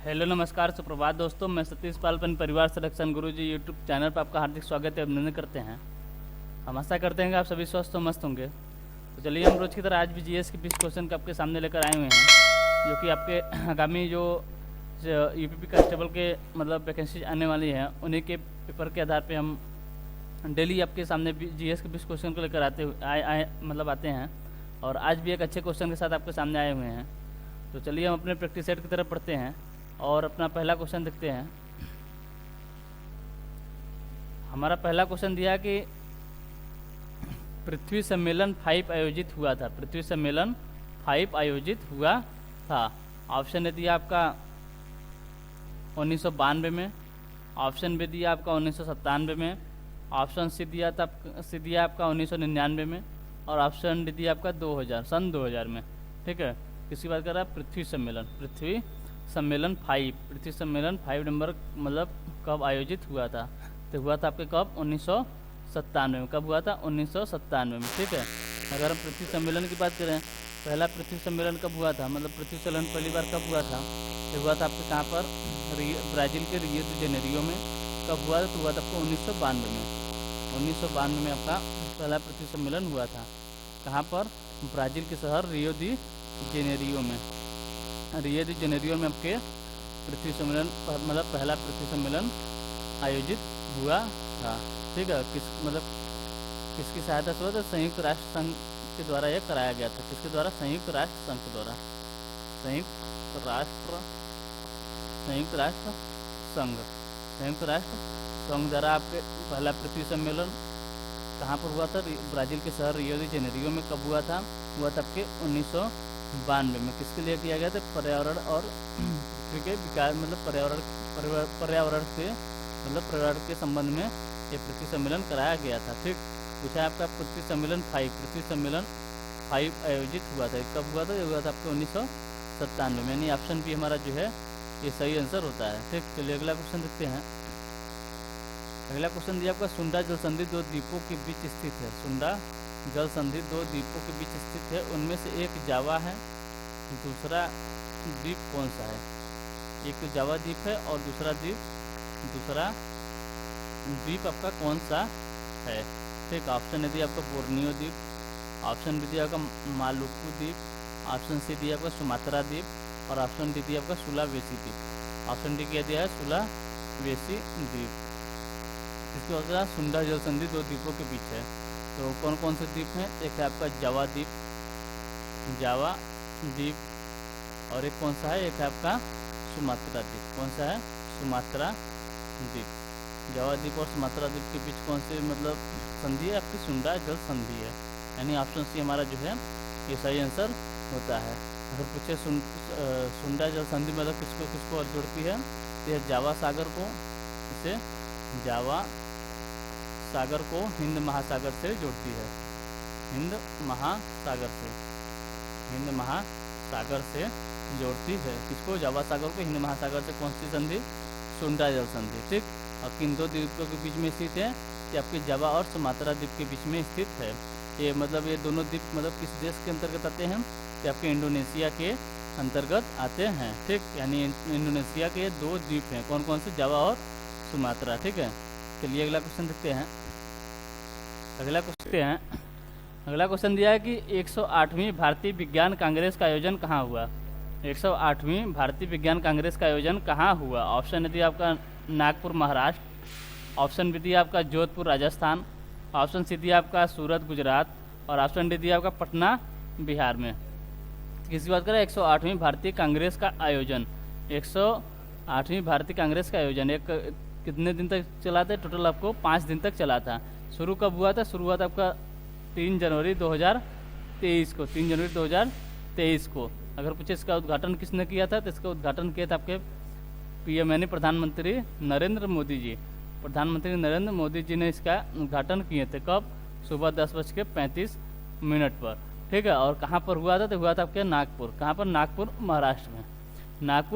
Hello नमस्कार सुप्रभात दोस्तों, मैं सतीश पालपन परिवार संरक्षण गुरु जी यूट्यूब चैनल पर आपका हार्दिक स्वागत है, अभिनंदन करते हैं। हम आशा करते हैं कि आप सभी स्वस्थ और मस्त होंगे। तो चलिए हम रोज की तरह आज भी जीएस के 20 क्वेश्चन आपके सामने लेकर आए हुए हैं, जो कि आपके आगामी जो यूपीपी कांस्टेबल के मतलब वैकेंसी आने वाली है, उन्हीं के पेपर के आधार पर हम डेली आपके सामने जीएस के 20 क्वेश्चन को लेकर आते हैं। और आज भी एक अच्छे क्वेश्चन के साथ आपके सामने आए हुए हैं। तो चलिए हम अपने प्रैक्टिस सेट की तरफ पढ़ते हैं और अपना पहला क्वेश्चन देखते हैं। हमारा पहला क्वेश्चन दिया कि पृथ्वी सम्मेलन 5 आयोजित हुआ था। पृथ्वी सम्मेलन 5 आयोजित हुआ था। ऑप्शन ए दिया आपका 1992 में, ऑप्शन बी दिया आपका 1997 में, ऑप्शन सी दिया आपका 1999 में, और ऑप्शन डी दिया आपका 2000 में। ठीक है, किसी बात कर रहा है पृथ्वी सम्मेलन 5 नंबर मतलब कब आयोजित हुआ था? तो हुआ था आपके कब? 1997 में। कब हुआ था? 1997 में। ठीक है, अगर हम पृथ्वी सम्मेलन की बात करें, पहला पृथ्वी सम्मेलन कब हुआ था, मतलब पृथ्वी सम्मेलन पहली बार कब हुआ था? तो हुआ था आपके कहाँ पर? ब्राज़ील के रियो डी जेनेरियो में। कब हुआ था? तो हुआ था आपको 1992 में। 1992 में आपका पहला पृथ्वी सम्मेलन हुआ था। कहाँ पर? ब्राज़ील के शहर रियो डी जेनेरियो में। रियो डी जेनेरियो में आपके पृथ्वी सम्मेलन मतलब पहला पृथ्वी सम्मेलन आयोजित हुआ था। ठीक है, किसकी सहायता से हुआ था? संयुक्त राष्ट्र संघ के द्वारा यह कराया गया था। किसके द्वारा? संयुक्त राष्ट्र संघ के द्वारा। संयुक्त राष्ट्र संघ द्वारा आपके पहला पृथ्वी सम्मेलन कहाँ पर हुआ था? ब्राज़ील के शहर रियो डी जेनेरियो में। कब हुआ था? हुआ था आपके 1992 में। किसके लिए किया गया था? पर्यावरण और पृथ्वी के विकास मतलब पर्यावरण के संबंध में ये पृथ्वी सम्मेलन कराया गया था। ठीक, पूछा आपका पृथ्वी सम्मेलन 5 आयोजित हुआ था। कब हुआ था? ये हुआ था आपको 1997 में। यानी ऑप्शन बी हमारा जो है ये सही आंसर होता है। ठीक, चलिए अगला क्वेश्चन देखते हैं। अगला क्वेश्चन दिया आपका सुंडा जल संधि 2 द्वीपों के बीच स्थित है। सुंडा जल संधि 2 द्वीपों के बीच स्थित है, उनमें से एक जावा है, दूसरा द्वीप कौन सा है? एक तो जावा द्वीप है और दूसरा द्वीप आपका कौन सा है? ठीक, ऑप्शन ए दिया आपका बोर्नियो द्वीप, ऑप्शन बी दिया आपका मालुकू द्वीप, ऑप्शन सी दिया आपका सुमात्रा द्वीप, और ऑप्शन डी दिया आपका सुलावेसी द्वीप। ऑप्शन डी क्या दिया है? सुलावेसी द्वीप। इसके बाद सुंडा जल संधि 2 द्वीपों के बीच है। तो कौन कौन से द्वीप हैं? एक है आपका जावा द्वीप, और एक कौन सा है? एक है आपका सुमात्रा द्वीप। कौन सा है? सुमात्रा द्वीप। जावा द्वीप और सुमात्रा द्वीप के बीच कौन से मतलब संधि है? आपकी सुंडा जल संधि है। यानी ऑप्शन सी हमारा जो है ये सही आंसर होता है। अगर पूछे सुंडा जल संधि मतलब किसको और जोड़ती है? तो यह जावा सागर को हिंद महासागर से जोड़ती है। हिंद महासागर से जोड़ती है। किसको? जावा सागर को हिंद महासागर से। कौन सी संधि? सुंडा जल संधि। ठीक, और किन 2 द्वीपों के बीच में स्थित है? कि आपके जावा और सुमात्रा द्वीप के बीच में स्थित है। ये मतलब ये दोनों द्वीप मतलब किस देश के अंतर्गत आते हैं? कि आपके इंडोनेशिया के अंतर्गत आते हैं। ठीक, यानी इंडोनेशिया के 2 द्वीप हैं। कौन कौन से? जावा और सुमात्रा। ठीक है, चलिए अगला क्वेश्चन देखते हैं। अगला क्वेश्चन दिया है कि 108वीं भारतीय विज्ञान कांग्रेस का आयोजन कहाँ हुआ? 108वीं भारतीय विज्ञान कांग्रेस का आयोजन कहाँ हुआ? ऑप्शन ए दिया आपका नागपुर महाराष्ट्र, ऑप्शन बी दिया आपका जोधपुर राजस्थान, ऑप्शन सी दिया आपका सूरत गुजरात, और ऑप्शन डी दिया आपका पटना बिहार में। किसी बात करें 108वीं भारतीय कांग्रेस का आयोजन। 108वीं भारतीय कांग्रेस का आयोजन एक कितने दिन तक चला था? टोटल आपको 5 दिन तक चला था। शुरू कब हुआ था? शुरू हुआ था आपका 3 जनवरी 2023 को। अगर पूछे इसका उद्घाटन किसने किया था? तो इसका उद्घाटन किया था आपके पीएम यानी प्रधानमंत्री नरेंद्र मोदी जी ने इसका उद्घाटन किए थे। कब? सुबह 10:35 पर। ठीक है, और कहाँ पर हुआ था? तो हुआ था आपके नागपुर। कहाँ पर? नागपुर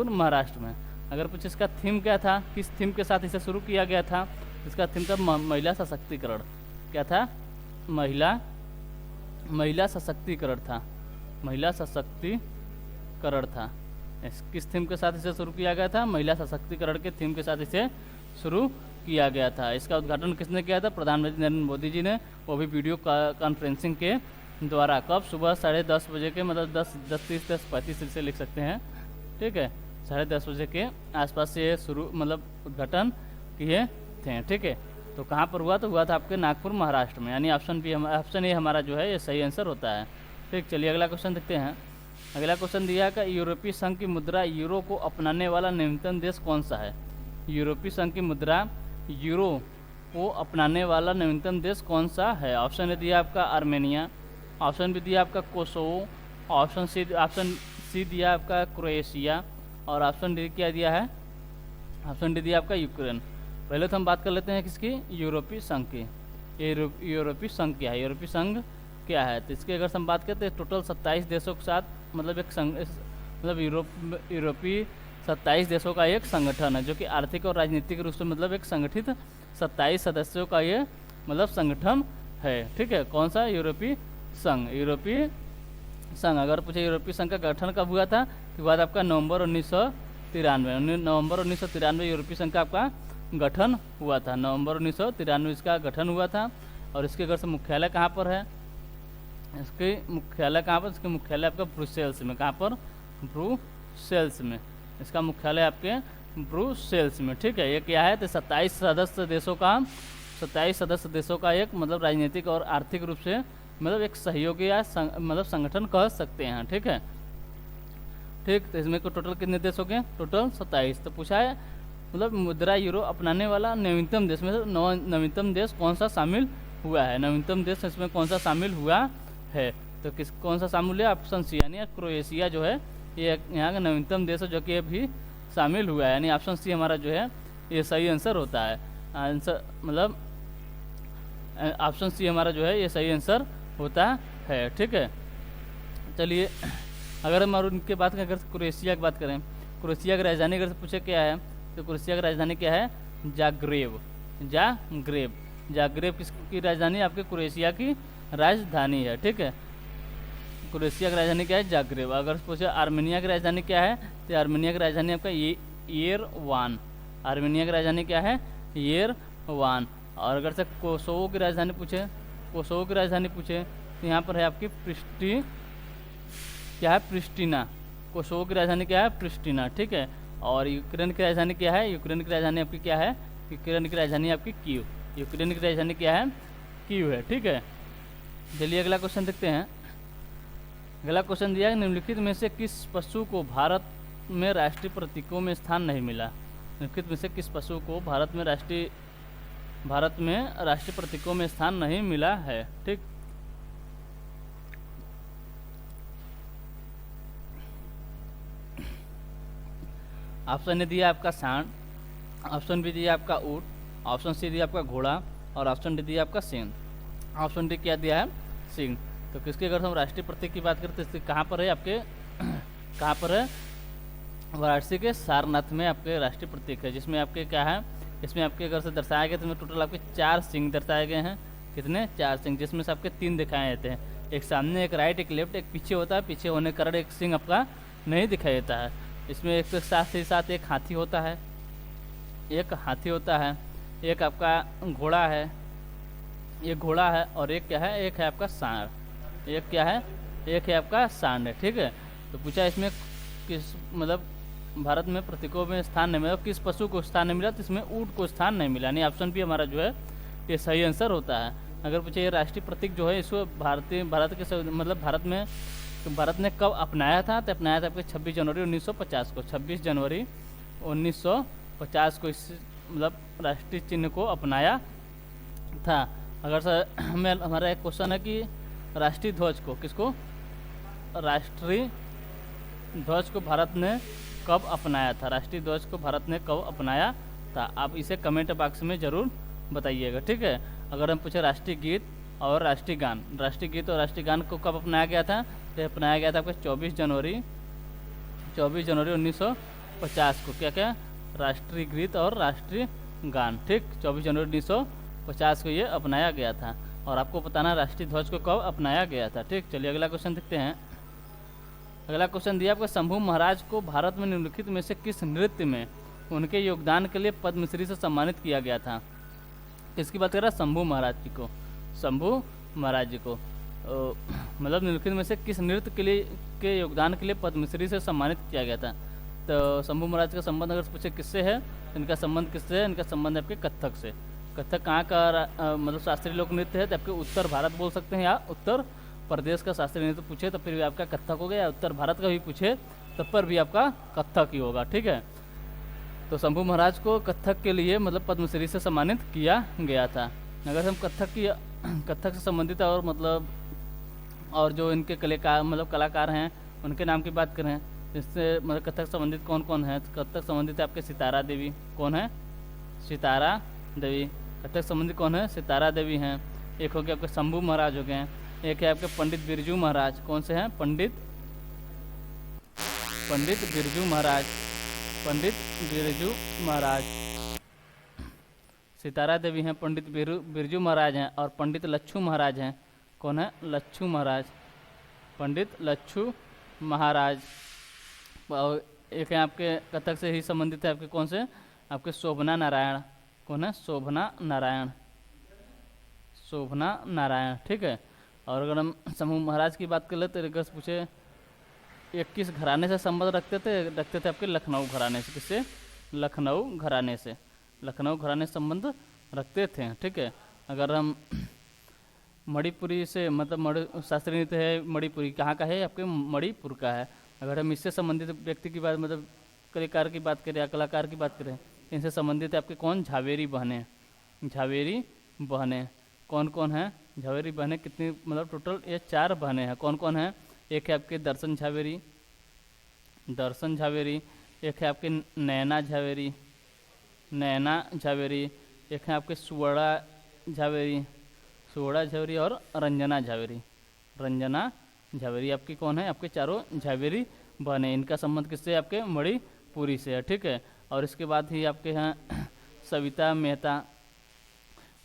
महाराष्ट्र में। अगर पूछे इसका थीम क्या था, किस थीम के साथ इसे शुरू किया गया था? इसका थीम था महिला सशक्तिकरण। क्या था? महिला सशक्तिकरण था। किस थीम के साथ इसे शुरू किया गया था? महिला सशक्तिकरण के थीम के साथ इसे शुरू किया गया था। इसका उद्घाटन किसने किया था? प्रधानमंत्री नरेंद्र मोदी जी ने, वो भी वीडियो कॉन्फ्रेंसिंग के द्वारा। कब? सुबह 10:30 बजे के, मतलब 10:30 10:35 से लिख सकते हैं, ठीक है, 10:30 बजे के आसपास से शुरू मतलब उद्घाटन किए थे, ठीक है। तो कहाँ पर हुआ? तो हुआ था आपके नागपुर, महाराष्ट्र में, यानी ऑप्शन ए हमारा जो है ये सही आंसर होता है, ठीक। चलिए अगला क्वेश्चन देखते हैं। अगला क्वेश्चन दिया है कि यूरोपीय संघ की मुद्रा यूरो को अपनाने वाला नवीनतम देश कौन सा है? यूरोपीय संघ की मुद्रा यूरो को अपनाने वाला नवीनतम देश कौन सा है? ऑप्शन ए दिया आपका आर्मेनिया, ऑप्शन बी दिया आपका कोसोवो, ऑप्शन सी दिया आपका क्रोएशिया, और ऑप्शन डी क्या दिया है? ऑप्शन डी दिया आपका यूक्रेन। पहले तो हम बात कर लेते हैं किसकी? यूरोपीय संघ की। यूरोपीय संघ क्या है? यूरोपीय संघ क्या है? तो इसकी अगर हम बात करते हैं टोटल 27 देशों के साथ, मतलब एक संघ, मतलब यूरोपीय 27 देशों का एक संगठन है, जो कि आर्थिक और राजनीतिक रूप से मतलब एक संगठित 27 सदस्यों का ये मतलब संगठन है, ठीक है। कौन सा? यूरोपीय संघ। यूरोपीय संघ अगर पूछे यूरोपीय संघ का गठन कब हुआ था, तो बाद आपका नवंबर 1993, नवंबर 1993 यूरोपीय संघ का आपका गठन हुआ था। नवंबर 1993 इसका गठन हुआ था। और इसके अगर से मुख्यालय कहाँ पर है? इसके मुख्यालय कहाँ पर? इसके मुख्यालय आपका ब्रुसेल्स में। कहाँ पर? ब्रुसेल्स में। इसका मुख्यालय आपके ब्रुसेल्स में, ठीक है। ये क्या है? तो 27 सदस्य देशों का एक मतलब राजनीतिक और आर्थिक रूप से मतलब एक सहयोगी या मतलब संगठन कह सकते हैं, ठीक है, ठीक। तो इसमें को टोटल कितने देश हो गए? टोटल 27। तो पूछा है मतलब मुद्रा यूरो अपनाने वाला नवीनतम देश में नवीनतम देश कौन सा शामिल हुआ है? नवीनतम देश इसमें कौन सा शामिल हुआ है? तो कौन सा शामिल है? ऑप्शन सी, यानी क्रोएशिया जो है ये यहाँ का नवीनतम देश है, जो कि अभी शामिल हुआ है, यानी ऑप्शन सी हमारा जो है ये सही आंसर होता है। आंसर मतलब ऑप्शन सी हमारा जो है ये सही आंसर होता है, ठीक है। चलिए अगर हम और उनके बात करें, अगर क्रोएशिया की बात करें, क्रोएशिया की राजधानी अगर पूछे क्या है, तो क्रोएशिया की राजधानी क्या है? जाग्रेब। जाग्रेब किसकी राजधानी? आपके क्रोएशिया की राजधानी है, ठीक है। क्रोएशिया की राजधानी क्या है? जाग्रेब। अगर पूछे आर्मेनिया की राजधानी क्या है, तो आर्मेनिया की राजधानी आपका येरेवान। आर्मेनिया की राजधानी क्या है? येरेवान। और अगर से कोसोवो की राजधानी पूछे, कोसोवो की राजधानी पूछे, तो यहाँ पर है आपकी प्रिस्टिना। कोसोवो की राजधानी क्या है? प्रिस्टिना, ठीक है। और यूक्रेन की राजधानी क्या है? यूक्रेन की राजधानी आपकी क्या है? यूक्रेन की राजधानी आपकी कीव। यूक्रेन की राजधानी क्या है? कीव है, ठीक है। चलिए अगला क्वेश्चन देखते हैं। अगला क्वेश्चन दिया है निम्नलिखित में से किस पशु को भारत में राष्ट्रीय प्रतीकों में स्थान नहीं मिला? निम्नलिखित में से किस पशु को भारत में राष्ट्रीय प्रतीकों में स्थान नहीं मिला है, ठीक। ऑप्शन ए दिया आपका सांड, ऑप्शन बी दिया आपका ऊँट, ऑप्शन सी दिया आपका घोड़ा, और ऑप्शन डी दिया आपका सिंह। ऑप्शन डी क्या दिया है? सिंह। तो किसके अगर हम राष्ट्रीय प्रतीक की बात करते हैं, कहाँ पर है आपके कहाँ पर है? वाराणसी के सारनाथ में आपके राष्ट्रीय प्रतीक है, जिसमें आपके क्या है, इसमें आपके अगर से दर्शाया गया, तो इसमें टोटल आपके 4 सिंह दर्शाए गए हैं। कितने? 4 सिंह, जिसमें से आपके 3 दिखाए जाते हैं, एक सामने, एक राइट, एक लेफ्ट, एक पीछे होता है। पीछे होने के कारण एक सिंह आपका नहीं दिखाई देता है। इसमें एक साथ ही साथ एक हाथी होता है, एक आपका घोड़ा है, एक घोड़ा है, और एक क्या है? एक है आपका सांड। एक क्या है? एक है आपका सांड है, ठीक है। तो पूछा इसमें किस मतलब भारत में प्रतीकों में स्थान नहीं मिला, किस पशु को स्थान नहीं मिला? तो इसमें ऊँट को स्थान नहीं मिला, यानी ऑप्शन बी हमारा जो है ये सही आंसर होता है। अगर पूछे ये राष्ट्रीय प्रतीक जो है इसको भारत के मतलब भारत ने कब अपनाया था? तो अपनाया था आपके 26 जनवरी 1950 को। 26 जनवरी 1950 को इस मतलब राष्ट्रीय चिन्ह को अपनाया था। अगर सर हमारा एक क्वेश्चन है कि राष्ट्रीय ध्वज को राष्ट्रीय ध्वज को भारत ने कब अपनाया था? राष्ट्रीय ध्वज को भारत ने कब अपनाया था? आप इसे कमेंट बॉक्स में ज़रूर बताइएगा, ठीक है। अगर हम पूछे राष्ट्रीय गीत और राष्ट्रीय गान, राष्ट्रीय गीत और राष्ट्रीय गान को कब अपनाया गया था? तो अपनाया गया था आपका 24 जनवरी 1950 को। क्या राष्ट्रीय गीत और राष्ट्रीय गान, ठीक, 24 जनवरी 1950 को ये अपनाया गया था। और आपको बताना राष्ट्रीय ध्वज को कब अपनाया गया था, ठीक। चलिए अगला क्वेश्चन देखते हैं। अगला क्वेश्चन दिया आपको, शंभू महाराज को भारत में निम्नलिखित में से किस नृत्य में उनके योगदान के लिए पद्मश्री से सम्मानित किया गया था? किसकी बात कर रहा है? शंभू महाराज जी को, शंभू महाराज जी को मतलब निम्नलिखित में से किस नृत्य के योगदान के लिए पद्मश्री से सम्मानित किया गया था? तो शंभू महाराज का संबंध अगर पूछे किससे है, इनका संबंध किससे है? इनका संबंध आपके कथक से। कथक कहाँ का मतलब शास्त्रीय लोक नृत्य है? तो आपके उत्तर भारत बोल सकते हैं या उत्तर प्रदेश का शास्त्रीय नृत्य पूछे तो फिर भी आपका कथक हो गया, या उत्तर भारत का भी पूछे तब पर भी आपका कथक ही होगा। ठीक है, तो शंभू महाराज को कथक के लिए मतलब पद्मश्री से सम्मानित किया गया था। अगर हम कथक से संबंधित और मतलब और जो इनके कलाकार हैं उनके नाम की बात करें, इससे मतलब कथक संबंधित कौन कौन है? तो कथक संबंधित है आपके सितारा देवी। कौन है? सितारा देवी। कथक संबंधित कौन है? सितारा देवी हैं। एक हो गया आपके शंभू महाराज हो गए, एक है आपके पंडित बिरजू महाराज। कौन से हैं? पंडित बिरजू महाराज। पंडित बिरजू महाराज। सितारा देवी हैं, पंडित बिरजू महाराज हैं, और पंडित लच्छू महाराज हैं। कौन है? लच्छू महाराज। पंडित लच्छू महाराज। और एक है आपके कथक से ही संबंधित है आपके कौन से? आपके शोभना नारायण। कौन है? शोभना नारायण। शोभना नारायण। ठीक है, और अगर हम शंभू महाराज की बात कर ले तो अगर पूछे ये किस घराने से संबंध रखते थे आपके लखनऊ घराने से। किससे? लखनऊ घराने से। लखनऊ घराने से संबंध रखते थे। ठीक है, अगर हम मणिपुरी से मतलब शास्त्रीय नृत्य है मणिपुरी, कहाँ का है? आपके मणिपुर का है। अगर हम इससे संबंधित व्यक्ति की बात मतलब कलाकार की बात करें या कलाकार की बात करें, इनसे संबंधित है आपके कौन? झावेरी बहनें। झावेरी बहनें कौन कौन है? झावेरी बहनें कितनी मतलब टोटल ये 4 बहनें हैं। कौन कौन है? एक है आपके दर्शन झावेरी। दर्शन झावेरी। एक है आपके नैना झावेरी। नैना झावेरी। एक है आपके सुवर्णा झावेरी। सुवर्णा झावेरी और रंजना झावेरी। रंजना झावेरी आपकी कौन है? आपके चारों झावेरी बहनें। इनका संबंध किससे? आपके मणिपुरी से है। ठीक है, और इसके बाद ही आपके यहाँ सविता मेहता।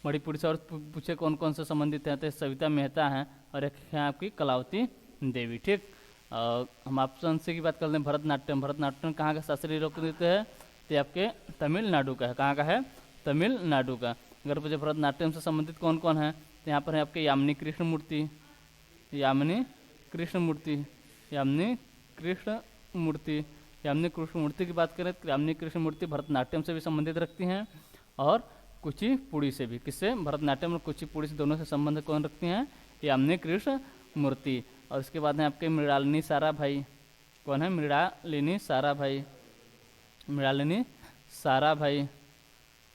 मणिपुरी से और पूछे कौन कौन से संबंधित हैं तो सविता मेहता हैं, और एक है आपकी कलावती देवी। ठीक, हम ऑप्शन से की बात करते हैं भरतनाट्यम। भरतनाट्यम कहाँ का शास्त्रीय लोक नृत्य है? तो आपके तमिलनाडु का है। कहाँ का है? तमिलनाडु का। अगर पूछे भरतनाट्यम से संबंधित कौन कौन है तो यहाँ पर है आपके यामिनी कृष्णमूर्ति। यामिनी कृष्णमूर्ति। यामिनी कृष्णमूर्ति। यामिनी कृष्णमूर्ति की बात करें तो यामिनी कृष्णमूर्ति भरतनाट्यम से भी संबंधित रखती हैं और कुचिपुड़ी से भी। किससे? भरतनाट्यम और कुचिपुड़ी से दोनों से संबंध कौन रखती हैं? यामिनी कृष्णमूर्ति। और इसके बाद है आपके मृणालिनी साराभाई। कौन है? मृणालिनी साराभाई। मृणालिनी साराभाई।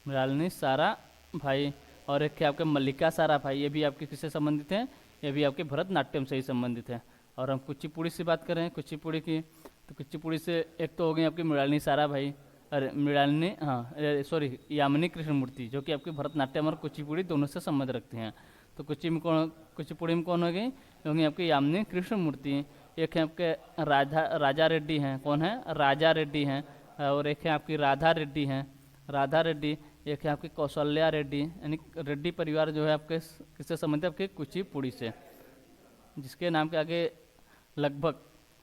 मृणालिनी साराभाई। और एक है आपके मल्लिका साराभाई। ये भी आपके किससे संबंधित हैं? ये भी आपके भरतनाट्यम से ही संबंधित है। और हम कुचिपुड़ी से बात करें कुचिपुड़ी की, तो कुचिपुड़ी से एक तो हो गई आपकी मृणालिनी साराभाई, अरे मृणालिनी सॉरी यामिनी कृष्णमूर्ति, जो कि आपके भरतनाट्यम और कुचिपुड़ी दोनों से संबंध रखते हैं। तो कुचिपुड़ी में कौन हो गई? होंगी आपकी यामिनी कृष्णमूर्ति। एक है आपके राजा रेड्डी हैं। कौन है? राजा रेड्डी हैं। और एक है आपकी राधा रेड्डी हैं। राधा रेड्डी। एक है आपकी कौशल्या रेड्डी, यानी रेड्डी परिवार जो है आपके किससे संबंधित? आपके कुचिपुड़ी से, जिसके नाम के आगे लगभग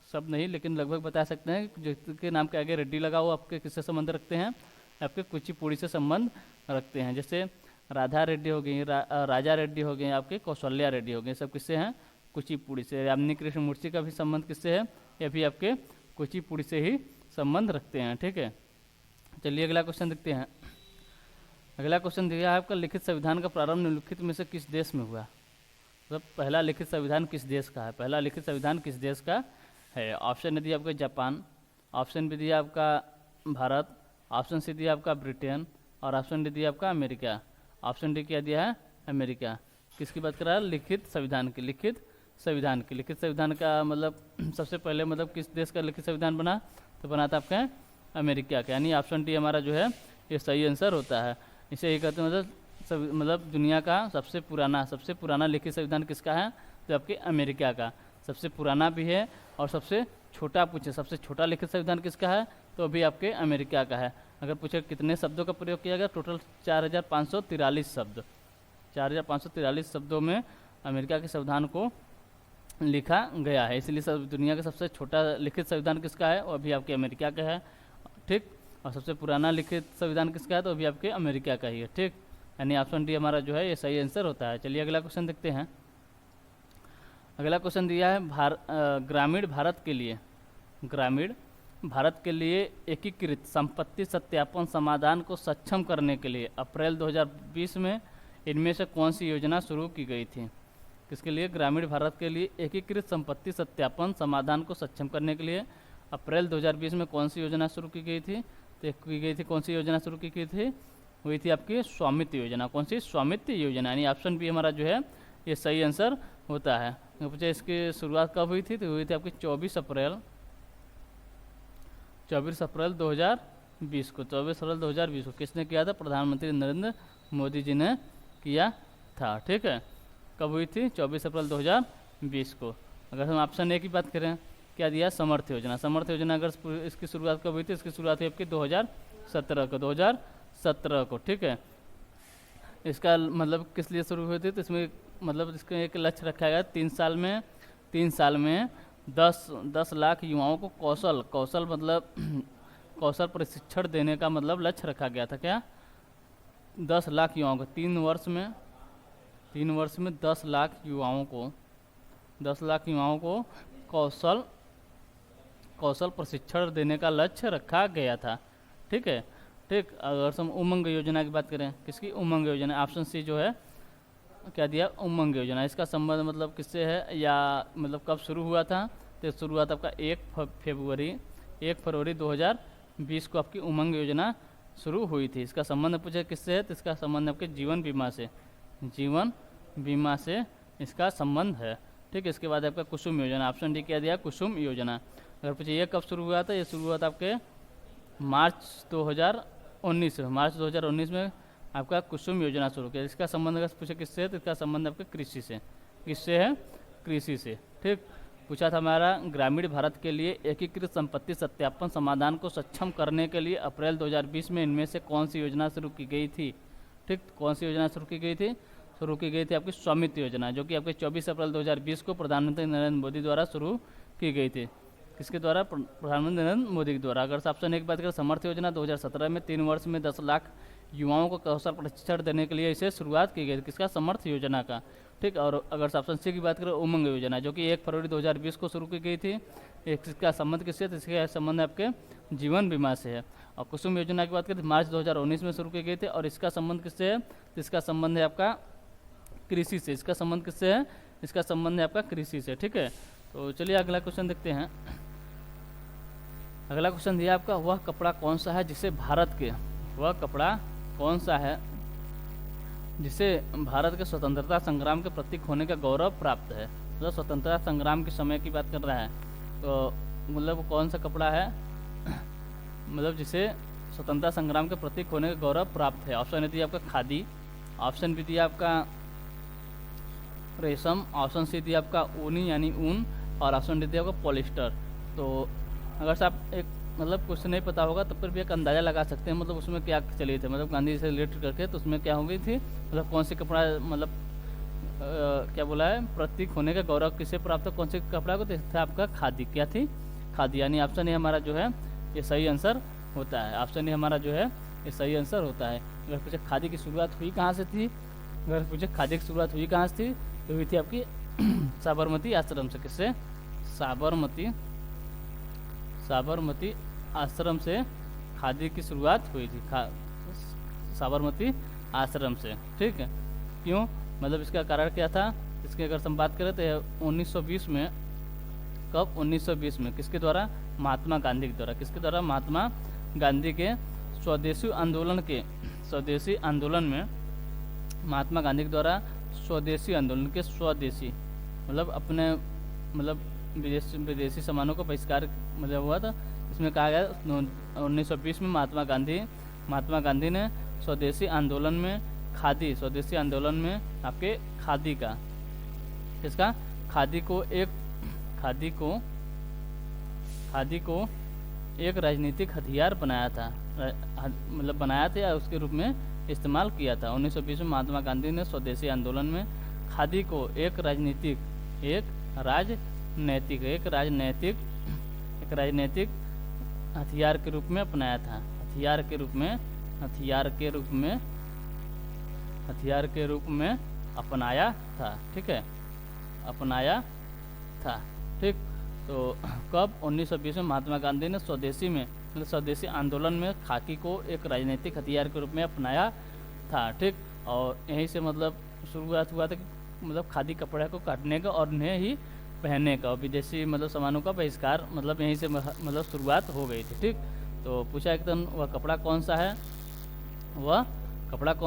सब नहीं लेकिन लगभग बता सकते हैं जिसके नाम के आगे रेड्डी लगा हुआ आपके किससे संबंध रखते हैं? आपके कुचिपुड़ी से संबंध रखते हैं। जैसे राधा रेड्डी हो गई, राजा रेड्डी हो गए, आपके कौशल्या रेड्डी हो गए, सब किससे हैं? कुचिपुड़ी से। यामिनी कृष्णमूर्ति का भी संबंध किससे है? ये भी आपके कुचिपुड़ी से ही संबंध रखते हैं। ठीक है, चलिए अगला क्वेश्चन देखते हैं। अगला क्वेश्चन दिया है आपका, लिखित संविधान का प्रारंभ निम्नलिखित में से किस देश में हुआ? मतलब पहला लिखित संविधान किस देश का है? पहला लिखित संविधान किस देश का है? ऑप्शन ने दिया आपका जापान, ऑप्शन बी दिया आपका भारत, ऑप्शन सी दिया आपका ब्रिटेन, और ऑप्शन डी दिया आपका अमेरिका। ऑप्शन डी क्या दिया है? अमेरिका। किसकी बात कर रहा है? लिखित संविधान की। लिखित संविधान की। लिखित संविधान का मतलब सबसे पहले मतलब किस देश का लिखित संविधान बना? तो बना था आपका अमेरिका का, यानी ऑप्शन डी हमारा जो है ये सही आंसर होता है। इसे ही कहते हैं मतलब दुनिया का सबसे पुराना लिखित संविधान किसका है? तो आपके अमेरिका का सबसे पुराना भी है, और सबसे छोटा पूछे सबसे छोटा लिखित संविधान किसका है? तो भी आपके अमेरिका का है। अगर पूछे कितने शब्दों का प्रयोग किया गया? टोटल 4543 शब्द। 4543 शब्दों में अमेरिका के संविधान को लिखा गया है। इसलिए सब दुनिया का सबसे छोटा लिखित संविधान किसका है, वो अभी आपके अमेरिका का है, ठीक। और सबसे पुराना लिखित संविधान किसका है, तो अभी आपके अमेरिका का ही है, ठीक। यानी ऑप्शन डी हमारा जो है ये सही आंसर होता है। चलिए अगला क्वेश्चन देखते हैं। अगला क्वेश्चन दिया है ग्रामीण भारत के लिए, ग्रामीण भारत के लिए एकीकृत संपत्ति सत्यापन समाधान को सक्षम करने के लिए अप्रैल 2020 में इनमें से कौन सी योजना शुरू की गई थी। किसके लिए, ग्रामीण भारत के लिए एकीकृत संपत्ति सत्यापन समाधान को सक्षम करने के लिए अप्रैल 2020 में कौन सी योजना शुरू की गई थी, तो की गई थी कौन सी योजना शुरू की गई थी, हुई थी आपकी स्वामित्व योजना। कौन सी, स्वामित्व योजना, यानी ऑप्शन बी हमारा जो है ये सही आंसर होता है। पूछे इसकी शुरुआत कब हुई थी, तो हुई थी आपकी 24 अप्रैल 2020 को। 24 अप्रैल 2020 को किसने किया था, प्रधानमंत्री नरेंद्र मोदी जी ने किया था, ठीक है। कब हुई थी, 24 अप्रैल 2020 को। अगर हम ऑप्शन ए की बात करें, क्या दिया, समर्थ योजना। समर्थ योजना अगर इसकी शुरुआत कब हुई थी, इसकी शुरुआत हुई आपकी 2017 को, 2017 को, ठीक है। इसका मतलब किस लिए शुरू हुई थी, तो इसमें मतलब इसका एक लक्ष्य रखा गया 3 साल में 10 लाख युवाओं को कौशल मतलब कौशल प्रशिक्षण देने का मतलब लक्ष्य रखा गया था। क्या, 10 लाख युवाओं को 3 वर्ष में 10 लाख युवाओं को कौशल प्रशिक्षण देने का लक्ष्य रखा गया था, ठीक है, ठीक। अगर हम उमंग योजना की बात करें, किसकी, उमंग योजना। ऑप्शन सी जो है क्या दिया, उमंग योजना। इसका संबंध मतलब किससे है, या मतलब कब शुरू हुआ था, तो शुरुआत आपका 1 फरवरी 2020 को आपकी उमंग योजना शुरू हुई थी। इसका संबंध पूछे किससे है, तो इसका संबंध आपके जीवन बीमा से इसका संबंध है, ठीक है। इसके बाद आपका कुसुम योजना, ऑप्शन डी क्या दिया, कुसुम योजना। अगर पूछे ये कब शुरू हुआ था, ये शुरू हुआ था आपके मार्च 2019 में आपका कुसुम योजना शुरू किया। इसका संबंध अगर पूछे किससे है, तो इसका संबंध आपके कृषि से, किससे है, कृषि से, ठीक। पूछा था हमारा ग्रामीण भारत के लिए एकीकृत संपत्ति सत्यापन समाधान को सक्षम करने के लिए अप्रैल 2020 में इनमें से कौन सी योजना शुरू की गई थी, ठीक। कौन सी योजना शुरू की गई थी, आपकी स्वामित्व योजना, जो कि आपके 24 अप्रैल 2020 को प्रधानमंत्री नरेंद्र मोदी द्वारा शुरू की गई थी। किसके द्वारा, प्रधानमंत्री नरेंद्र मोदी के द्वारा। अगर ऑप्शन एक बात करें, समर्थ योजना 2017 में 3 वर्ष में 10 लाख युवाओं को कौशल प्रशिक्षण देने के लिए इसे शुरुआत की गई, किसका, समर्थ योजना का, ठीक। और अगर ऑप्शन सी की बात करें, उमंग योजना, जो कि 1 फरवरी 2020 को शुरू की गई थी। इसका संबंध किससे, तो इसका संबंध आपके जीवन बीमा से है। और कुसुम योजना की बात करें, मार्च 2019 में शुरू की गई थी, और इसका संबंध किससे है, तो इसका संबंध है आपका कृषि से। इसका संबंध किससे है, इसका संबंध है आपका कृषि से, ठीक है। तो चलिए अगला क्वेश्चन देखते हैं। अगला क्वेश्चन दिया आपका, वह कपड़ा कौन सा है जिसे भारत के स्वतंत्रता संग्राम के प्रतीक होने का गौरव प्राप्त है। मतलब स्वतंत्रता संग्राम के समय की बात कर रहा है, तो मतलब कौन सा कपड़ा है मतलब जिसे स्वतंत्रता संग्राम के प्रतीक होने का गौरव प्राप्त है। ऑप्शन ए दिया आपका खादी, ऑप्शन बी दिया आपका रेशम, ऑप्शन सी दिया आपका ऊनी यानी ऊन, और ऑप्शन डी दिया आपका पॉलिस्टर। तो अगर से आप एक मतलब कुछ नहीं पता होगा तो फिर भी एक अंदाज़ा लगा सकते हैं, मतलब उसमें क्या चले थे, मतलब गांधी जी से रिलेटेड करके, तो उसमें क्या हो गई थी, मतलब कौन से कपड़ा मतलब क्या बोला है, प्रतीक होने का गौरव किसे प्राप्त है, कौन से कपड़ा को, तो था आपका खादी। क्या थी, खादी। यानी ऑप्शन ए हमारा जो है ये सही आंसर होता है। ऑप्शन ए हमारा जो है ये सही आंसर होता है। अगर पूछे खादी की शुरुआत हुई कहाँ से थी, अगर पूछे खादी की शुरुआत हुई कहाँ से थी, तो हुई थी आपकी साबरमती आश्रम से। किससे, साबरमती आश्रम से खादी की शुरुआत हुई थी, साबरमती आश्रम से, ठीक है। क्यों, मतलब इसका कारण क्या था, इसके अगर हम बात करें तो 1920 में, कब, 1920 में किसके द्वारा, महात्मा गांधी के द्वारा। किसके द्वारा, महात्मा गांधी के स्वदेशी आंदोलन में महात्मा गांधी के द्वारा स्वदेशी आंदोलन के स्वदेशी मतलब अपने मतलब विदेशी सामानों का बहिष्कार मतलब हुआ था। इसमें कहा गया 1920 में महात्मा गांधी ने स्वदेशी आंदोलन में आपके खादी का, किसका, खादी को एक राजनीतिक हथियार बनाया था, मतलब बनाया था या उसके रूप में इस्तेमाल किया था। 1920 में महात्मा गांधी ने स्वदेशी आंदोलन में खादी को एक राजनैतिक एक राजनैतिक हथियार के रूप में अपनाया था। हथियार के रूप में अपनाया था। ठीक है, अपनाया था। ठीक, तो कब? 1920 में महात्मा गांधी ने स्वदेशी आंदोलन में खाकी को एक राजनीतिक हथियार के रूप में अपनाया था। ठीक, और यहीं से मतलब शुरुआत हुआ था कि मतलब खादी कपड़े को काटने का और उन्हें ही पहनने का, और विदेशी मतलब सामानों का बहिष्कार, मतलब यहीं से मतलब शुरुआत हो गई थी। ठीक, तो पूछा एकदम वह कपड़ा कौन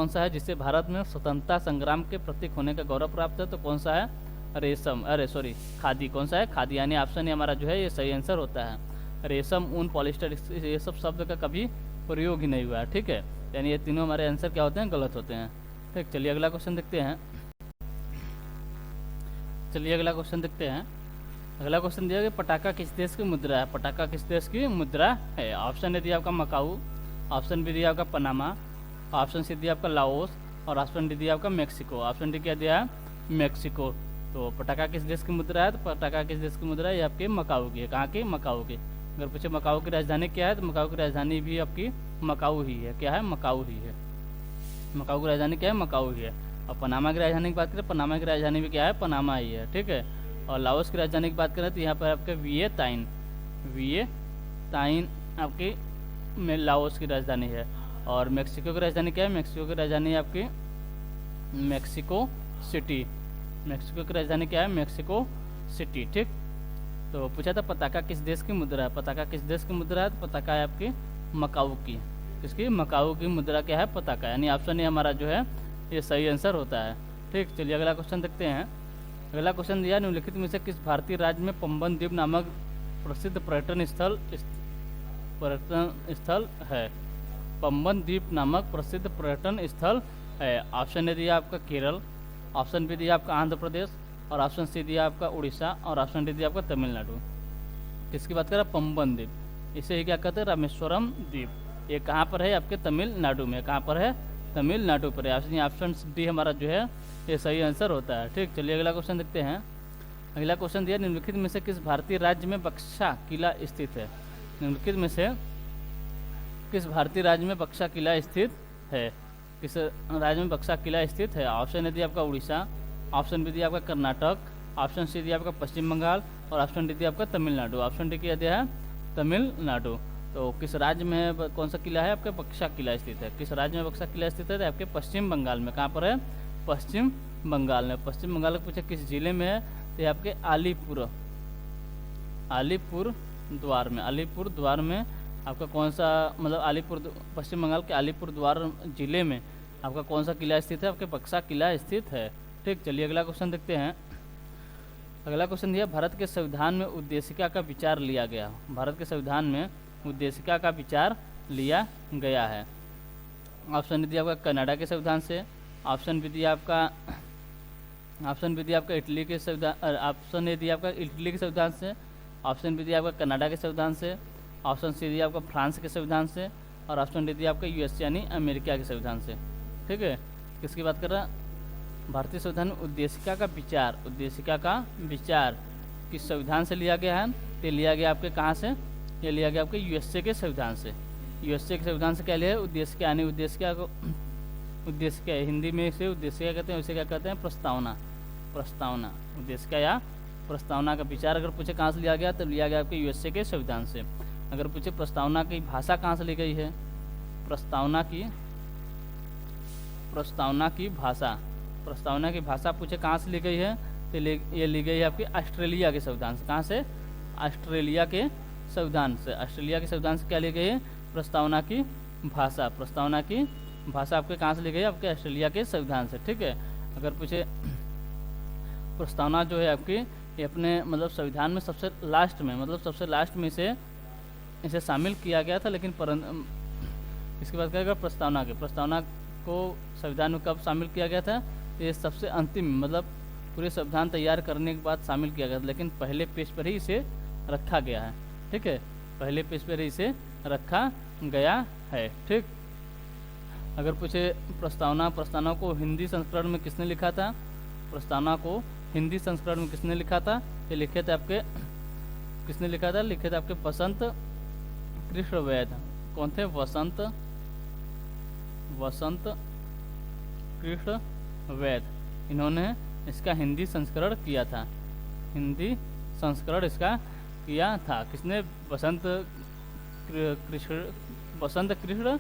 सा है जिससे भारत में स्वतंत्रता संग्राम के प्रतीक होने का गौरव प्राप्त है? तो कौन सा है? खादी। कौन सा है? खादी। यानी ऑप्शन ए हमारा जो है ये सही आंसर होता है। रेशम, ऊन, पॉलिस्टर, ये सब शब्द का कभी प्रयोग ही नहीं हुआ है। ठीक है, यानी ये तीनों हमारे आंसर क्या होते हैं? गलत होते हैं। ठीक, चलिए अगला क्वेश्चन देखते हैं। अगला क्वेश्चन दिया गया पटाखा किस देश की मुद्रा है? पटाखा किस देश की मुद्रा है? ऑप्शन ए दिया आपका मकाऊ, ऑप्शन बी दिया आपका पनामा, ऑप्शन सी दिया आपका लाओस, और ऑप्शन डी दिया आपका मेक्सिको। ऑप्शन डी क्या दिया है? मेक्सिको। तो पटाखा किस देश की मुद्रा है? तो पटाखा किस देश की मुद्रा है? ये आपके मकाऊ की है। कहाँ की? मकाऊ की। अगर पूछे मकाऊ की राजधानी क्या है? तो मकाऊ की राजधानी भी आपकी मकाऊ ही है। क्या है? मकाऊ ही है। मकाऊ की राजधानी क्या है? मकाऊ ही है। और पनामा की राजधानी की बात करें, पनामा की राजधानी भी क्या है? पनामा ही है। ठीक है, और लाओस की राजधानी की बात करें तो यहाँ पर आपके वियेटाइन आपकी लाओस की राजधानी है। और मेक्सिको की राजधानी क्या है? मेक्सिको की राजधानी आपकी मेक्सिको सिटी। मेक्सिको की राजधानी क्या है? Mexico city. ठीक, तो पूछा था पताका किस देश की मुद्रा है? पताका किस देश की मुद्रा है? तो पताका है आपकी मकाऊ की। किसकी? मकाऊ की मुद्रा क्या है? पताका। यानी ऑप्शन ए हमारा जो है ये सही आंसर होता है। ठीक, चलिए अगला क्वेश्चन देखते हैं। अगला क्वेश्चन दिया निम्नलिखित में से किस भारतीय राज्य में पंबन द्वीप नामक प्रसिद्ध पर्यटन स्थल है? पंबन द्वीप नामक प्रसिद्ध पर्यटन स्थल है। ऑप्शन ए दिया आपका केरल, ऑप्शन बी दिया आपका आंध्र प्रदेश, और ऑप्शन सी दिया आपका उड़ीसा, और ऑप्शन डी दिया आपका तमिलनाडु। किसकी बात करें? पंबन द्वीप। इसे ही क्या कहते हैं? रामेश्वरम द्वीप। ये कहाँ पर है? आपके तमिलनाडु में। कहाँ पर है? तमिलनाडु पर है। ऑप्शन डी हमारा जो है ये सही आंसर होता है। ठीक, चलिए अगला क्वेश्चन देखते हैं। अगला क्वेश्चन दिया निम्नलिखित में से किस भारतीय राज्य में बक्सा किला स्थित है? निम्नलिखित में से किस भारतीय राज्य में बक्सा किला स्थित है? किस राज्य में बक्सा किला स्थित है? ऑप्शन ए दिया आपका उड़ीसा, ऑप्शन बी दिया आपका कर्नाटक, ऑप्शन सी दिया आपका पश्चिम बंगाल, और ऑप्शन डी दिया आपका तमिलनाडु। ऑप्शन डी क्या दिया है? तमिलनाडु। तो किस राज्य में कौन सा किला है? आपके बक्सा किला स्थित है। किस राज्य में बक्सा किला स्थित है? तो आपके पश्चिम बंगाल में। कहाँ पर है? पश्चिम बंगाल में। पश्चिम बंगाल को पूछे किस जिले में है? तो आपके अलीपुर द्वार में आपका कौन सा, मतलब पश्चिम बंगाल के अलीपुर द्वार जिले में आपका कौन सा किला स्थित है? आपके बक्सा किला स्थित है। ठीक, चलिए अगला क्वेश्चन देखते हैं। अगला क्वेश्चन दिया भारत के संविधान में उद्देशिका का विचार लिया गया। भारत के संविधान में उद्देशिका का विचार लिया गया है। ऑप्शन दिया आपका कनाडा के संविधान से, ऑप्शन बी दिया आपका इटली के संविधान, ऑप्शन ए दिया आपका इटली के संविधान से, ऑप्शन बी दिया आपका कनाडा के संविधान से, ऑप्शन सी दिया आपका फ्रांस के संविधान से, और ऑप्शन डी दिया आपका यूएस यानी अमेरिका के संविधान से। ठीक है, किसकी बात कर रहा? भारतीय संविधान में उद्देशिका का विचार किस संविधान से लिया गया है? ये लिया गया आपके कहाँ से? ये लिया गया आपके यूएसए के संविधान से। यूएसए के संविधान से क्या लिया है? उद्देशिका, यानी उद्देशिका हिंदी में इसे उद्देशिका कहते हैं, उसे क्या कहते हैं? प्रस्तावना। उद्देशिका या प्रस्तावना का विचार अगर पूछे कहाँ से लिया गया, तो लिया गया आपके यूएसए के संविधान से। अगर पूछे प्रस्तावना की भाषा कहाँ से ली गई है? प्रस्तावना की भाषा पूछे कहाँ से ली गई है? तो ये ली गई है आपकी ऑस्ट्रेलिया के संविधान से। कहाँ से? ऑस्ट्रेलिया के संविधान से। ऑस्ट्रेलिया के संविधान से क्या ली गई है? प्रस्तावना की भाषा आपके कहाँ से ली गई है? आपके ऑस्ट्रेलिया के संविधान से। ठीक है, अगर पूछे प्रस्तावना जो है आपकी ये अपने मतलब संविधान में सबसे लास्ट में इसे शामिल किया गया था, लेकिन इसके बाद क्या प्रस्तावना को संविधान में कब शामिल किया गया था? ये सबसे अंतिम, मतलब पूरे संविधान तैयार करने के बाद शामिल किया गया था, लेकिन पहले पेज पर ही इसे रखा गया है। ठीक है, पहले पेज पर ही इसे रखा गया है। ठीक, अगर पूछे प्रस्तावना को हिंदी संस्करण में किसने लिखा था? प्रस्तावना को हिंदी संस्करण में किसने लिखा था? ये लिखे थे आपके, किसने लिखा था? लिखे थे आपके वसंत कृष्ण वैद्य। कौन थे? वसंत कृष्ण वैद्य। इन्होंने इसका हिंदी संस्करण किया था। हिंदी संस्करण इसका किया था किसने? वसंत कृष्ण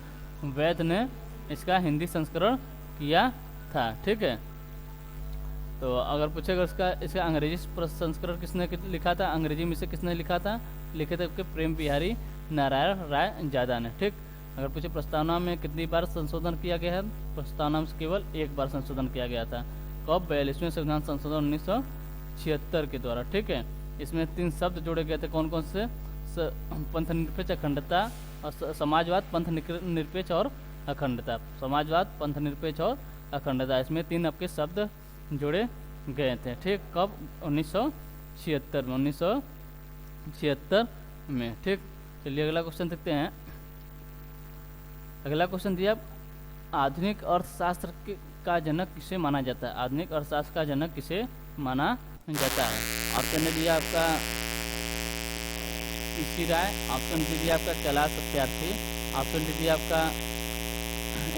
वैद्य ने इसका हिंदी संस्करण किया था। ठीक है। तो अगर पूछेगा इसका अंग्रेजी संस्करण किसने लिखा था? अंग्रेजी में से किसने लिखा था? लिखे थे आपके प्रेम बिहारी नारायण राय ज्यादा ने। ठीक। अगर पूछे प्रस्तावना में कितनी बार संशोधन किया गया है? प्रस्तावना में केवल एक बार संशोधन किया गया था। कब? 42वें संविधान संशोधन 1976 के द्वारा। ठीक है। इसमें 3 शब्द जोड़े गए थे। कौन कौन से? पंथ निरपेक्ष अखंडता और समाजवाद, पंथ निरपेक्ष और अखंडता। समाजवाद, पंथ निरपेक्ष और अखंडता, इसमें 3 आपके शब्द जोड़े गए थे। ठीक। कब? 1976 में। 1976 में। ठीक। चलिए अगला क्वेश्चन देखते हैं। अगला क्वेश्चन दिया, आधुनिक अर्थशास्त्र का जनक किसे माना जाता है? आधुनिक अर्थशास्त्र का जनक किसे माना जाता है? ऑप्शन ने दिया आपका पीसी राय, ऑप्शन डी दिया आपका कैलाश सत्यार्थी, ऑप्शन डी दिया आपका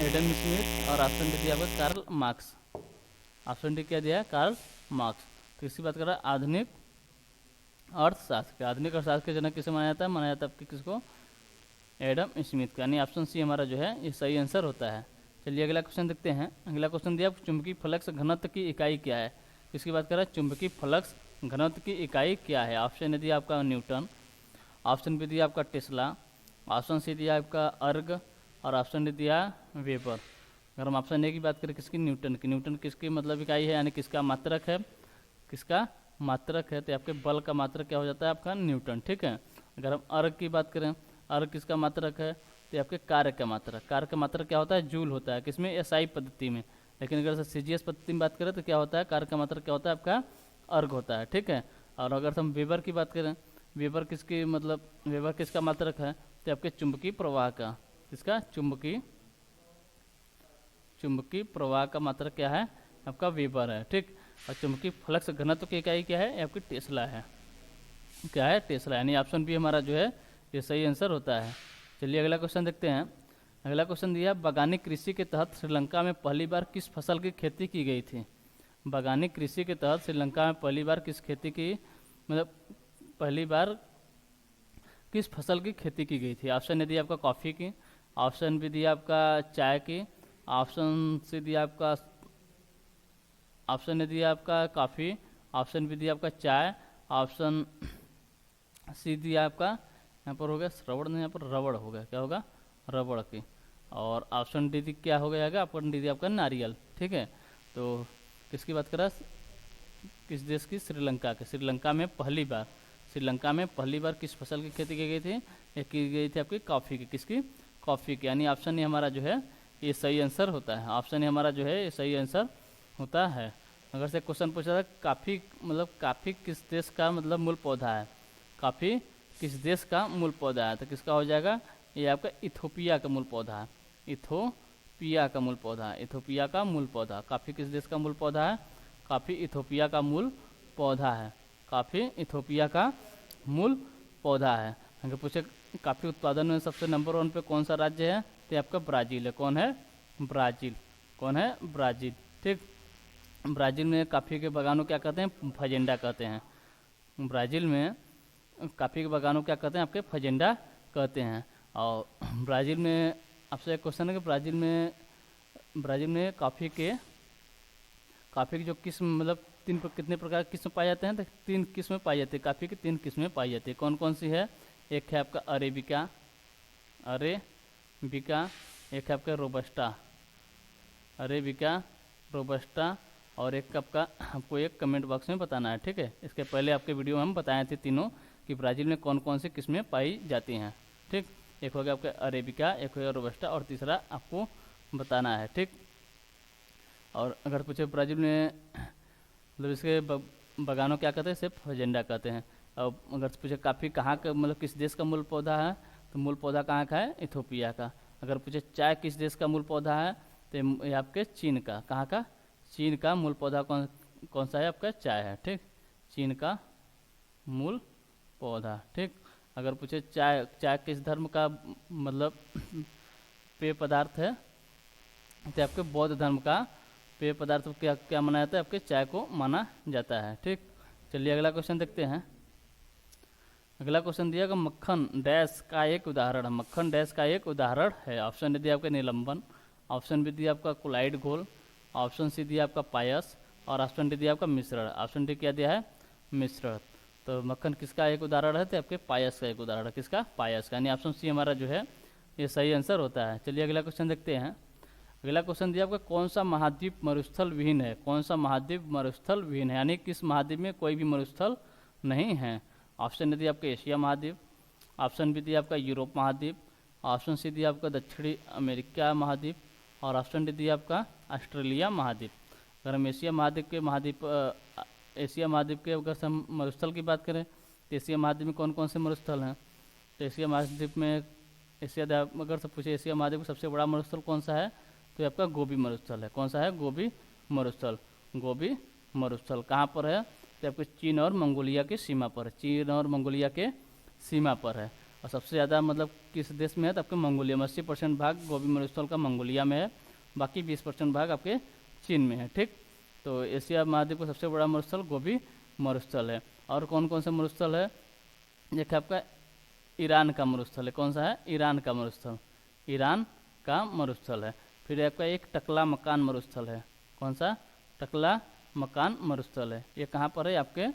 एडम स्मिथ और ऑप्शन डी दिया आपका कार्ल मार्क्स। ऑप्शन डी क्या दिया है? Karl Marx. तो इसी बात कर रहा है आधुनिक अर्थशास्त्र। आधुनिक अर्थशास्त्र के जनक किसे माना जाता है? माना जाता है आपके किसको? एडम स्मिथ का। यानी ऑप्शन सी हमारा जो है ये सही आंसर होता है। चलिए अगला क्वेश्चन देखते हैं। अगला क्वेश्चन दिया, चुंबकीय फ्लक्स घनत्व की इकाई क्या है? किसकी बात कर रहा है? चुंबकीय फ्लक्स घनत्व की इकाई क्या है? ऑप्शन ए दिया आपका न्यूटन, ऑप्शन बी दिया आपका टेस्ला, ऑप्शन सी दिया आपका अर्ग और ऑप्शन डी दिया वेबर। अगर हम ऑप्शन ए की बात करें किसकी? न्यूटन की। न्यूटन किसकी मतलब इकाई है? यानी किसका मात्रक है? किसका मात्रक है? तो आपके बल का मात्रक क्या हो जाता है? आपका न्यूटन। ठीक है। अगर हम अर्ग की बात करें, अर्ग किसका मात्रक है? तो आपके कार्य का मात्रक। कार्य का मात्रक क्या होता है? जूल होता है। किसमें? एसआई पद्धति में। लेकिन अगर सीजीएस पद्धति में बात करें तो क्या होता है? कार्य का मात्रक क्या होता है? आपका अर्ग होता है। ठीक है। और अगर हम वेबर की बात करें, वेबर किसकी मतलब वेबर किसका मात्रक है? तो आपके चुंबकीय प्रवाह का। किसका? चुंबकीय प्रवाह का मात्रक क्या है? आपका वेबर है। ठीक। और चुंबकीय फ्लक्स घनत्व की इकाई क्या है? आपकी टेस्ला है। क्या है? टेस्ला। यानी ऑप्शन बी हमारा जो है ये सही आंसर होता है। चलिए अगला क्वेश्चन देखते हैं। अगला क्वेश्चन दिया, बागानी कृषि के तहत श्रीलंका में पहली बार किस फसल की खेती की गई थी? बागानी कृषि के तहत श्रीलंका में पहली बार किस खेती की मतलब पहली बार किस फसल की खेती की गई थी? ऑप्शन ए दिया आपका कॉफ़ी की, ऑप्शन बी दिया आपका चाय की, ऑप्शन सी दिया आपका ऑप्शन ए दिया आपका कॉफ़ी, ऑप्शन बी दिया आपका चाय, ऑप्शन सी दिया आपका यहाँ पर हो गया श्रवण नहीं, यहाँ पर रबड़ हो गया। क्या होगा? रबड़ की। और ऑप्शन डी क्या हो गया? ऑप्शन डी आपका नारियल। ठीक है। तो किसकी बात कर रहा है? किस देश की? श्रीलंका के। श्रीलंका में पहली बार किस फसल की खेती की गई थी? ये की गई थी आपकी कॉफ़ी की। किसकी? कॉफ़ी की। यानी ऑप्शन ए हमारा जो है ये सही आंसर होता है। ऑप्शन ए हमारा जो है ये सही आंसर होता है। अगर से क्वेश्चन पूछा था काफ़ी किस देश का मतलब मूल पौधा है? काफ़ी किस देश का मूल पौधा है? तो किसका हो जाएगा? ये आपका इथोपिया का मूल पौधा है। इथोपिया का मूल पौधा है। इथोपिया का मूल पौधा। काफ़ी किस देश का मूल पौधा है? काफ़ी इथोपिया का मूल पौधा है। काफ़ी इथोपिया का मूल पौधा है। अगर पूछे काफ़ी उत्पादन में सबसे नंबर 1 पे कौन सा राज्य है? तो आपका ब्राज़ील है। कौन है? ब्राज़ील। कौन है? ब्राज़ील। ठीक। ब्राज़ील में काफ़ी के बागानों क्या कहते हैं? फजेंडा कहते हैं। ब्राज़ील में काफ़ी के बागानों क्या कहते हैं? आपके फजेंडा कहते हैं। और ब्राज़ील में आपसे एक क्वेश्चन है कि ब्राज़ील में काफ़ी की जो किस्म मतलब कितने प्रकार की किस्म पाए जाते हैं? तो 3 किस्में पाई जाती है। काफ़ी की 3 किस्में पाई जाती है। कौन कौन सी है? एक है आपका अरेबिका, एक है आपका रोबस्टा और एक आपका आपको एक कमेंट बॉक्स में बताना है। ठीक है। इसके पहले आपके वीडियो में हम बताए थे तीनों कि ब्राज़ील में कौन कौन सी किस्में पाई जाती हैं। ठीक। एक हो गया आपका अरेबिका, एक हो गया रोबस्टा और तीसरा आपको बताना है। ठीक। और अगर पूछे ब्राज़ील में मतलब इसके बागानों क्या कहते हैं? सिर्फ फजेंडा कहते हैं। और अगर पूछे काफ़ी कहाँ का मतलब किस देश का मूल पौधा है? तो मूल पौधा कहाँ का है? इथोपिया का। अगर पूछे चाय किस देश का मूल पौधा है? तो ये आपके चीन का। कहाँ का? चीन का मूल पौधा कौन कौन सा है आपका चाय है, ठीक। चीन का मूल पौधा, ठीक। अगर पूछे चाय चाय किस धर्म का मतलब पेय पदार्थ है, तो आपके बौद्ध धर्म का पेय पदार्थ क्या क्या माना जाता है, आपके चाय को माना जाता है, ठीक। चलिए अगला क्वेश्चन देखते हैं। अगला क्वेश्चन दिया कि मक्खन डैश का एक उदाहरण है, मक्खन डैश का एक उदाहरण है। ऑप्शन दिया आपका निलंबन, ऑप्शन बी दिया आपका कुलाइड घोल, ऑप्शन सी दिया आपका पायस, और ऑप्शन डी दिया आपका मिश्रण। ऑप्शन डी क्या दिया है, मिश्रण। तो मक्खन किसका एक उदाहरण है, तो आपके पायस का एक उदाहरण है। किसका, पायस का, यानी ऑप्शन सी हमारा जो है ये सही आंसर होता है। चलिए अगला क्वेश्चन देखते हैं। अगला क्वेश्चन दिया आपका कौन सा महाद्वीप मरुस्थल विहीन है, कौन सा महाद्वीप मरुस्थल विहीन है, यानी किस महाद्वीप में कोई भी मरुस्थल नहीं है। ऑप्शन डी दिया आपका एशिया महाद्वीप, ऑप्शन बी दिया आपका यूरोप महाद्वीप, ऑप्शन सी दिया आपका दक्षिणी अमेरिका महाद्वीप, और ऑप्शन डी दिया आपका ऑस्ट्रेलिया महाद्वीप। अगर हम एशिया महाद्वीप के अगर हम मरुस्थल की बात करें तो एशिया महाद्वीप में कौन कौन से मरुस्थल हैं, तो एशिया महाद्वीप में अगर सब पूछे एशिया महाद्वीप में सबसे बड़ा मरुस्थल कौन सा है, तो ये आपका गोबी मरुस्थल है। कौन सा है, गोबी मरुस्थल। गोबी मरुस्थल कहाँ पर है, तो आपके चीन और मंगोलिया की सीमा पर है, चीन और मंगोलिया के सीमा पर है। और सबसे ज़्यादा मतलब किस देश में है, तो आपके मंगोलिया में 80% भाग गोबी मरुस्थल का मंगोलिया में है, बाकी 20% भाग आपके चीन में है, ठीक। तो एशिया महाद्वीप का सबसे बड़ा मरुस्थल गोबी मरुस्थल है। और कौन कौन से मरुस्थल है, देखिए आपका ईरान का मरुस्थल है। कौन सा है, ईरान का मरुस्थल, ईरान का मरुस्थल है। फिर आपका एक टकला मकान मरुस्थल है। कौन सा, टकला मकान मरुस्थल है। ये कहाँ पर है आपके,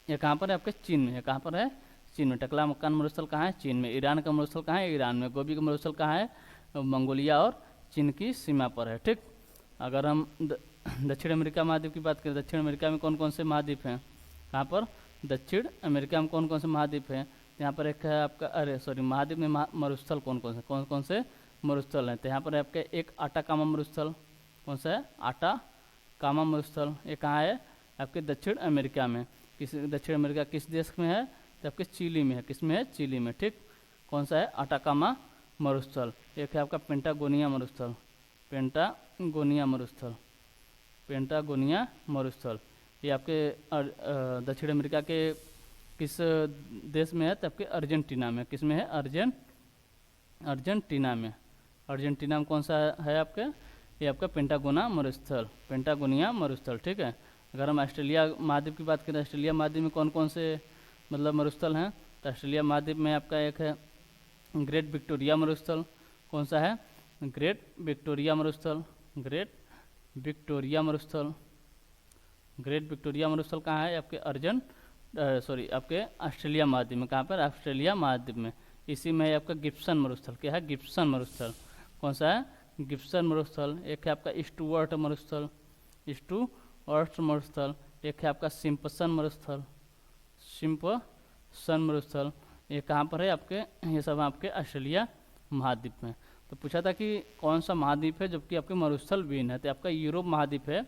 ये कहाँ पर है आपके चीन में है। कहाँ पर है, चीन में। टकला मकान मरुस्थल कहाँ है, चीन में। ईरान का मरुस्थल कहाँ है, ईरान में। गोबी का मरुस्थल कहाँ है, मंगोलिया और चीन की सीमा पर है, ठीक। अगर हम दक्षिण अमेरिका महाद्वीप की बात करें, दक्षिण अमेरिका में कौन कौन से महाद्वीप हैं, कहाँ पर, दक्षिण अमेरिका में कौन कौन से महाद्वीप हैं, यहाँ पर एक है आपका महाद्वीप में मरुस्थल कौन कौन से मरुस्थल हैं, तो यहाँ पर आपके एक आटाकामा मरुस्थल। कौन सा है, आटाकामा मरुस्थल। ये कहाँ है, आपके दक्षिण अमेरिका में। दक्षिण अमेरिका किस देश में है, तो आपके चिली में है। किस में है, चिली में, ठीक। कौन सा है, आटाकामा मरुस्थल। एक है आपका पेंटागोनिया मरुस्थल, पेंटागोनिया मरुस्थल। ये आपके दक्षिण अमेरिका के किस देश में है, तो आपके अर्जेंटीना में। किस में है, अर्जेंटीना में। अर्जेंटीना में कौन सा है आपके, ये आपका पेंटागोनिया मरुस्थल, ठीक है। अगर हम ऑस्ट्रेलिया महाद्वीप की बात करें, ऑस्ट्रेलिया महाद्वीप में कौन कौन से मतलब मरुस्थल हैं, तो ऑस्ट्रेलिया महाद्वीप में आपका एक है ग्रेट विक्टोरिया मरुस्थल। कौन सा है, ग्रेट विक्टोरिया मरुस्थल। ग्रेट विक्टोरिया मरुस्थल कहाँ है, आपके आपके ऑस्ट्रेलिया महाद्वीप में। कहाँ पर, ऑस्ट्रेलिया महाद्वीप में। इसी में है आपका गिब्सन मरुस्थल। क्या है, गिब्सन मरुस्थल। कौन सा है, गिब्सन मरुस्थल। एक है आपका स्टुअर्ट मरुस्थल। एक है आपका सिम्पसन मरुस्थल। ये कहाँ पर है आपके, ये सब आपके ऑस्ट्रेलिया महाद्वीप में। तो पूछा था कि कौन सा महाद्वीप है जबकि आपके मरुस्थल विहीन है, तो आपका यूरोप महाद्वीप है।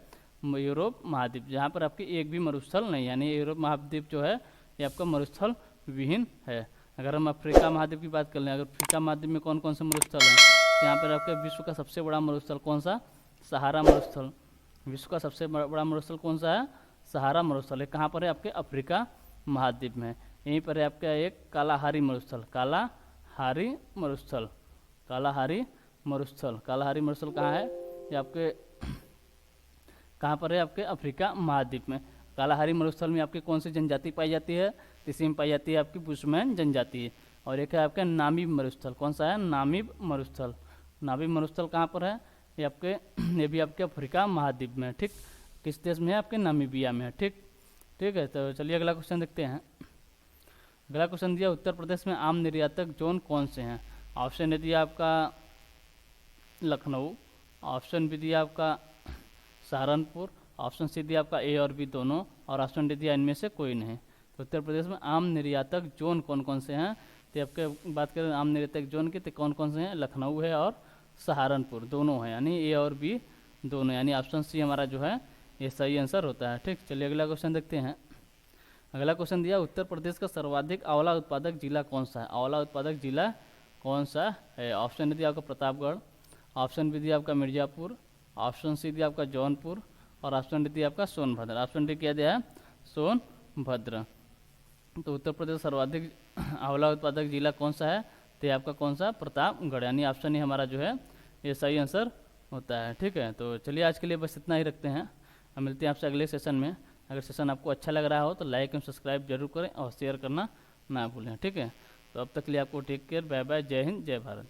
यूरोप महाद्वीप जहाँ पर आपके एक भी मरुस्थल नहीं, यानी यूरोप महाद्वीप जो है ये आपका मरुस्थल विहीन है। अगर हम अफ्रीका महाद्वीप की बात कर लें, अगर अफ्रीका महाद्वीप में कौन कौन से मरुस्थल हैं, तो यहाँ पर आपके विश्व का सबसे बड़ा मरुस्थल कौन सा, सहारा मरुस्थल। विश्व का सबसे बड़ा मरुस्थल कौन सा है, सहारा मरुस्थल। है कहाँ पर है, आपके अफ्रीका महाद्वीप में। यहीं पर है आपका एक कालाहारी मरुस्थल। कालाहारी मरुस्थल कहाँ है, ये आपके कहाँ पर है, आपके अफ्रीका महाद्वीप में। कालाहारी मरुस्थल में आपकी कौन सी जनजाति पाई जाती है, इसी में पाई जाती है आपकी बुशमैन जनजाति। और एक है आपका नामीब मरुस्थल। कौन सा है, नामीब मरुस्थल कहाँ पर है, ये आपके ये भी आपके अफ्रीका महाद्वीप में, ठीक। किस देश में है, आपके नामीबिया में, ठीक है। तो चलिए अगला क्वेश्चन देखते हैं। अगला क्वेश्चन दिया उत्तर प्रदेश में आम निर्यातक जोन कौन से हैं। ऑप्शन ए दिया आपका लखनऊ, ऑप्शन बी दिया आपका सहारनपुर, ऑप्शन सी दिया आपका ए और बी दोनों, और ऑप्शन डी दिया इनमें से कोई नहीं। तो उत्तर प्रदेश में आम निर्यातक जोन कौन कौन से हैं, तो आपके बात करें आम निर्यातक जोन की, तो कौन कौन से हैं, लखनऊ है और सहारनपुर दोनों हैं, यानी ए और बी दोनों, यानी ऑप्शन सी हमारा जो है ये सही आंसर होता है, ठीक। चलिए अगला क्वेश्चन देखते हैं। अगला क्वेश्चन दिया उत्तर प्रदेश का सर्वाधिक आंवला उत्पादक जिला कौन सा है। आंवला उत्पादक जिला कौन सा है। ऑप्शन दिया आपका प्रतापगढ़, ऑप्शन बी दिया आपका मिर्जापुर, ऑप्शन सी दिया आपका जौनपुर, और ऑप्शन डी दिया आपका सोनभद्र। ऑप्शन डी क्या दिया है? सोनभद्र। तो उत्तर प्रदेश का सर्वाधिक आंवला उत्पादक जिला कौन सा है? तो ये आपका कौन सा? प्रतापगढ़, यानी ऑप्शन ही हमारा जो है ये सही आंसर होता है। ठीक है, तो चलिए आज के लिए बस इतना ही रखते हैं। हम मिलते हैं आपसे अगले सेशन में। अगर सेशन आपको अच्छा लग रहा हो तो लाइक एंड सब्सक्राइब जरूर करें और शेयर करना ना भूलें। ठीक है, तो अब तक के लिए आपको टेक केयर, बाय बाय, जय हिंद, जय भारत।